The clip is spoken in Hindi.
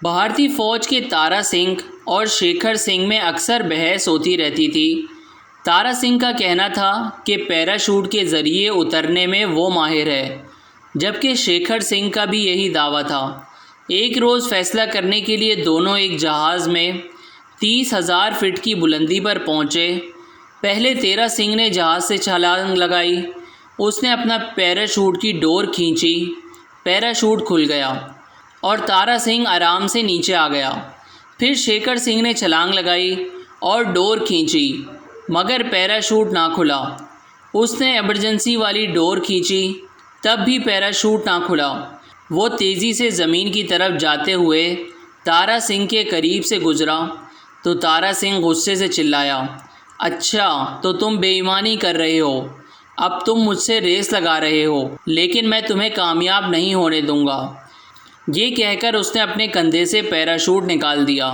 भारतीय फौज के तारा सिंह और शेखर सिंह में अक्सर बहस होती रहती थी। तारा सिंह का कहना था कि पैराशूट के ज़रिए उतरने में वो माहिर है, जबकि शेखर सिंह का भी यही दावा था। एक रोज़ फैसला करने के लिए दोनों एक जहाज़ में 30,000 फीट की बुलंदी पर पहुँचे। पहले तेरा सिंह ने जहाज़ से छलांग लगाई। उसने अपना पैराशूट की डोर खींची, पैराशूट खुल गया और तारा सिंह आराम से नीचे आ गया। फिर शेखर सिंह ने छलांग लगाई और डोर खींची, मगर पैराशूट ना खुला। उसने इमरजेंसी वाली डोर खींची, तब भी पैराशूट ना खुला। वो तेज़ी से ज़मीन की तरफ जाते हुए तारा सिंह के करीब से गुजरा तो तारा सिंह गुस्से से चिल्लाया, अच्छा तो तुम बेईमानी कर रहे हो, अब तुम मुझसे रेस लगा रहे हो, लेकिन मैं तुम्हें कामयाब नहीं होने दूंगा। ये कहकर उसने अपने कंधे से पैराशूट निकाल दिया।